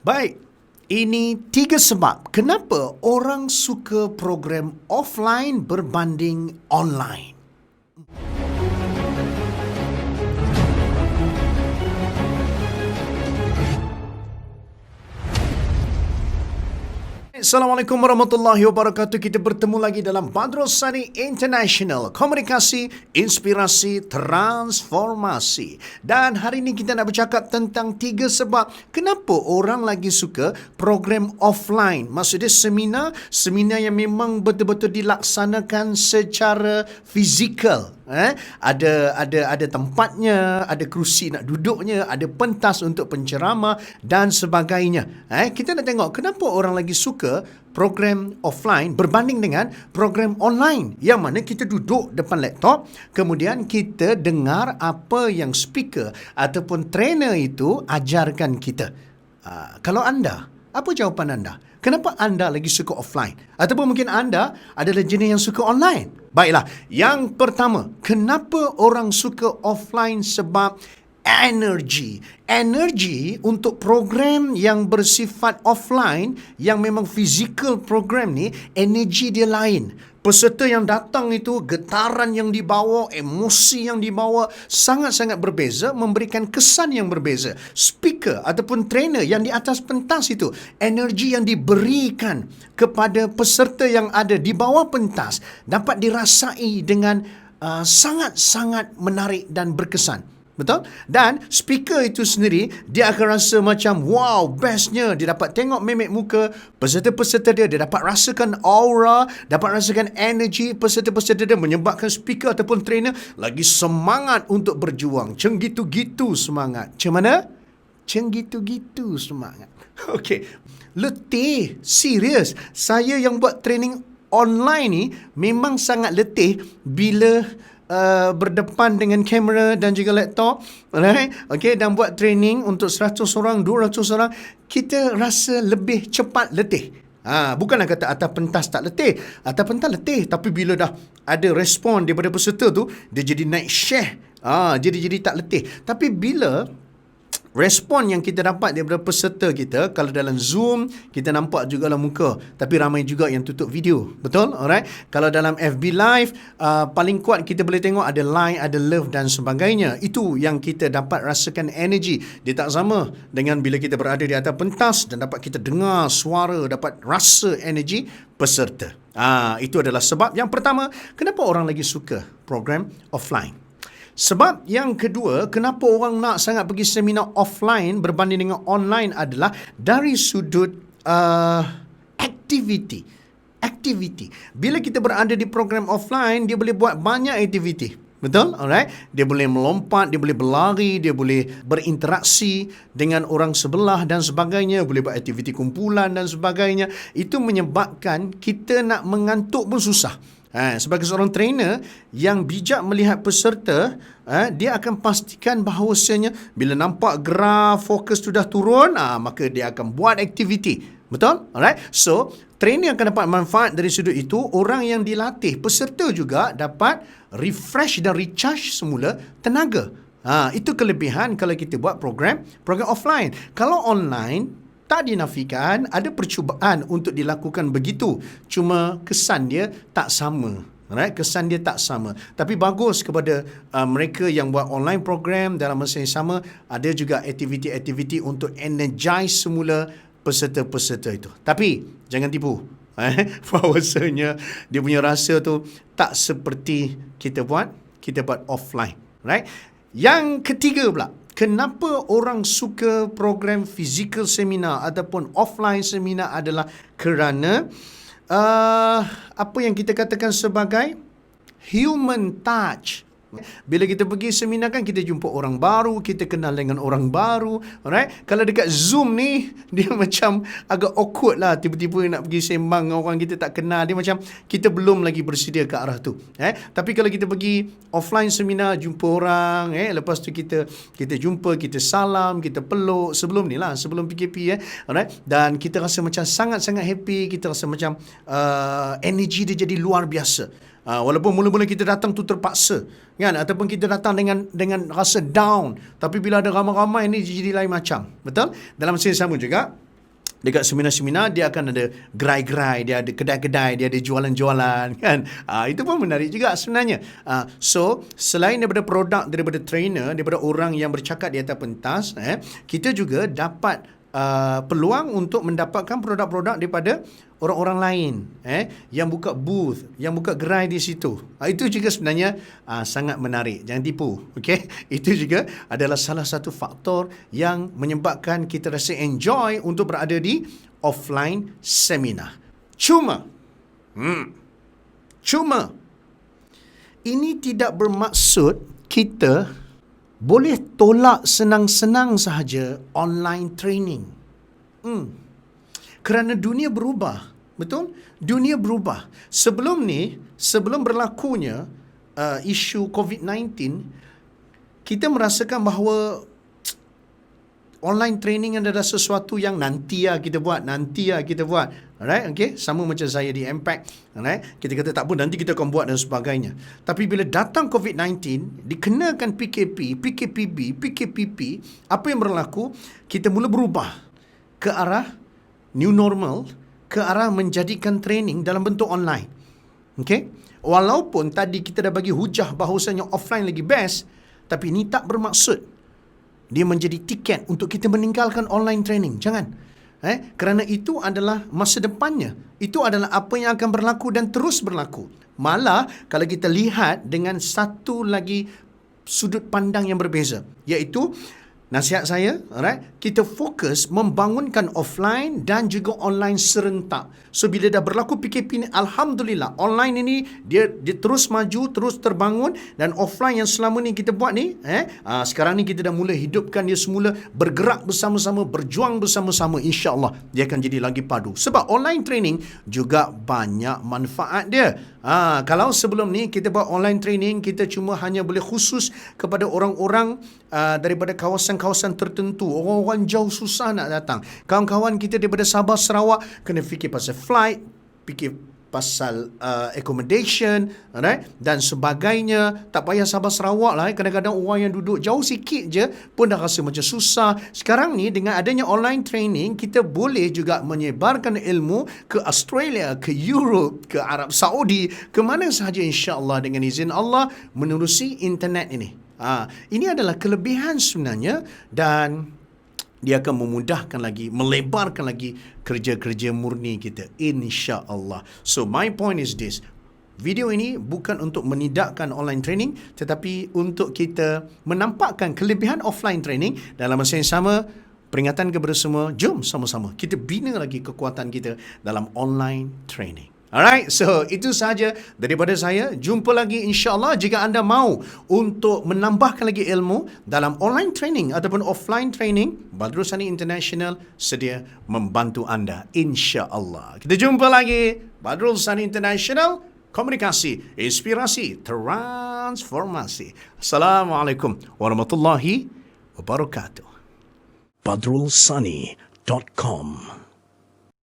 Baik, ini 3 sebab kenapa orang suka program offline berbanding online. Assalamualaikum warahmatullahi wabarakatuh. Kita bertemu lagi dalam Badrul Sani International. Komunikasi, inspirasi, transformasi. Dan hari ini kita nak bercakap tentang 3 sebab kenapa orang lagi suka program offline. Maksudnya seminar yang memang betul-betul dilaksanakan secara fizikal. Ada tempatnya, ada kerusi nak duduknya, ada pentas untuk penceramah dan sebagainya. Kita nak tengok kenapa orang lagi suka program offline berbanding dengan program online, yang mana kita duduk depan laptop, kemudian kita dengar apa yang speaker ataupun trainer itu ajarkan kita. Kalau anda, apa jawapan anda? Kenapa anda lagi suka offline? Ataupun mungkin anda adalah jenis yang suka online? Baiklah, yang pertama, kenapa orang suka offline? Sebab energi. Energi untuk program yang bersifat offline, yang memang physical program ni, energi dia lain. Peserta yang datang itu, getaran yang dibawa, emosi yang dibawa sangat-sangat berbeza, memberikan kesan yang berbeza. Speaker ataupun trainer yang di atas pentas itu, energi yang diberikan kepada peserta yang ada di bawah pentas dapat dirasai dengan sangat-sangat menarik dan berkesan. Betul? Dan speaker itu sendiri, dia akan rasa macam wow, bestnya. Dia dapat tengok memek muka peserta-peserta dia. Dia dapat rasakan aura, dapat rasakan energi peserta-peserta dia, menyebabkan speaker ataupun trainer lagi semangat untuk berjuang. Macam gitu-gitu semangat. Macam mana? Macam gitu-gitu semangat. Okey. Letih. Serius. Saya yang buat training online ni memang sangat letih bila berdepan dengan kamera dan juga laptop, right? Okay, dan buat training untuk 100 orang, 200 orang, kita rasa lebih cepat letih. Bukanlah kata atas pentas tak letih. Atas pentas letih, tapi bila dah ada respon daripada peserta tu, dia jadi naik share. Jadi tak letih. Tapi bila respon yang kita dapat daripada peserta kita, kalau dalam Zoom, kita nampak jugalah muka, tapi ramai juga yang tutup video. Betul? Alright? Kalau dalam FB Live, paling kuat kita boleh tengok ada like, ada love dan sebagainya. Itu yang kita dapat rasakan energi. Dia tak sama dengan bila kita berada di atas pentas dan dapat kita dengar suara, dapat rasa energi peserta. Itu adalah sebab yang pertama, kenapa orang lagi suka program offline. Sebab yang kedua, kenapa orang nak sangat pergi seminar offline berbanding dengan online adalah dari sudut aktiviti. Bila kita berada di program offline, dia boleh buat banyak aktiviti. Betul? Alright? Dia boleh melompat, dia boleh berlari, dia boleh berinteraksi dengan orang sebelah dan sebagainya, boleh buat aktiviti kumpulan dan sebagainya. Itu menyebabkan kita nak mengantuk pun susah. Sebagai seorang trainer yang bijak melihat peserta, dia akan pastikan bahawasanya bila nampak graf fokus sudah turun, maka dia akan buat aktiviti. Betul? Alright? So, trainer akan dapat manfaat dari sudut itu. Orang yang dilatih, peserta juga dapat refresh dan recharge semula tenaga. Itu kelebihan kalau kita buat program offline. Kalau online, tak dinafikan, ada percubaan untuk dilakukan begitu. Cuma kesan dia tak sama. Right? Kesan dia tak sama. Tapi bagus kepada mereka yang buat online program, dalam masa yang sama, ada juga aktiviti-aktiviti untuk energize semula peserta-peserta itu. Tapi, jangan tipu. Bahawasanya dia punya rasa tu tak seperti kita buat offline. Right? Yang ketiga pula, kenapa orang suka program physical seminar ataupun offline seminar adalah kerana apa yang kita katakan sebagai human touch. Bila kita pergi seminar kan, kita jumpa orang baru, kita kenal dengan orang baru, alright? Kalau dekat Zoom ni, dia macam agak awkward lah, tiba-tiba nak pergi sembang dengan orang kita tak kenal, dia macam kita belum lagi bersedia ke arah tu. Tapi kalau kita pergi offline seminar, jumpa orang, lepas tu kita jumpa, kita salam, kita peluk, sebelum PKP, alright? Dan kita rasa macam sangat-sangat happy, kita rasa macam energi dia jadi luar biasa. Walaupun mula-mula kita datang tu terpaksa, kan, ataupun kita datang dengan rasa down, tapi bila ada ramai-ramai ni jadi lain macam. Betul? Dalam masa yang sama juga, Dekat seminar-seminar dia akan ada gerai-gerai, dia ada kedai-kedai, dia ada jualan-jualan kan. Itu pun menarik juga sebenarnya. So selain daripada produk, daripada trainer, daripada orang yang bercakap di atas pentas, kita juga dapat peluang untuk mendapatkan produk-produk daripada orang-orang lain yang buka booth, yang buka gerai di situ. Itu juga sebenarnya sangat menarik. Jangan tipu, okey? Itu juga adalah salah satu faktor yang menyebabkan kita rasa enjoy untuk berada di offline seminar. Cuma ini tidak bermaksud kita boleh tolak senang-senang sahaja online training. Kerana dunia berubah. Betul? Dunia berubah. Sebelum berlakunya isu COVID-19, kita merasakan bahawa online training adalah sesuatu yang nanti kita buat. Alright, okay? Sama macam saya di Impact. Alright? Kita kata tak apa, nanti kita akan buat dan sebagainya. Tapi bila datang COVID-19, dikenakan PKP, PKPB, PKPP, apa yang berlaku? Kita mula berubah ke arah new normal, ke arah menjadikan training dalam bentuk online. Okay? Walaupun tadi kita dah bagi hujah bahawasanya offline lagi best, tapi ini tak bermaksud dia menjadi tiket untuk kita meninggalkan online training. Jangan. Kerana itu adalah masa depannya. Itu adalah apa yang akan berlaku dan terus berlaku. Malah kalau kita lihat dengan satu lagi sudut pandang yang berbeza, iaitu nasihat saya, kita fokus membangunkan offline dan juga online serentak. So bila dah berlaku PKP ni, alhamdulillah, online ini dia terus maju, terus terbangun, dan offline yang selama ni kita buat ni, sekarang ni kita dah mula hidupkan dia semula, bergerak bersama-sama, berjuang bersama-sama, insya-Allah dia akan jadi lagi padu. Sebab online training juga banyak manfaat dia. Kalau sebelum ni kita buat online training, kita cuma hanya boleh khusus kepada orang-orang daripada kawasan-kawasan tertentu. Orang-orang jauh susah nak datang. Kawan-kawan kita daripada Sabah, Sarawak kena fikir pasal flight, fikir pasal accommodation, dan sebagainya. Tak payah Sabah Sarawak lah. Kadang-kadang orang yang duduk jauh sikit je pun dah rasa macam susah. Sekarang ni dengan adanya online training, kita boleh juga menyebarkan ilmu ke Australia, ke Europe, ke Arab Saudi, ke mana sahaja, insya-Allah dengan izin Allah, menerusi internet ini. Ini adalah kelebihan sebenarnya, dan dia akan memudahkan lagi, melebarkan lagi kerja-kerja murni kita, insya-Allah. So my point is this. Video ini bukan untuk menidakkan online training, tetapi untuk kita menampakkan kelebihan offline training. Dalam masa yang sama, peringatan kepada semua, jom sama-sama kita bina lagi kekuatan kita dalam online training. Alright, so itu sahaja daripada saya. Jumpa lagi insya-Allah. Jika anda mahu untuk menambahkan lagi ilmu dalam online training ataupun offline training, Badrul Sani International sedia membantu anda, insya-Allah. Kita jumpa lagi. Badrul Sani International, komunikasi, inspirasi, transformasi. Assalamualaikum warahmatullahi wabarakatuh. badrulsani.com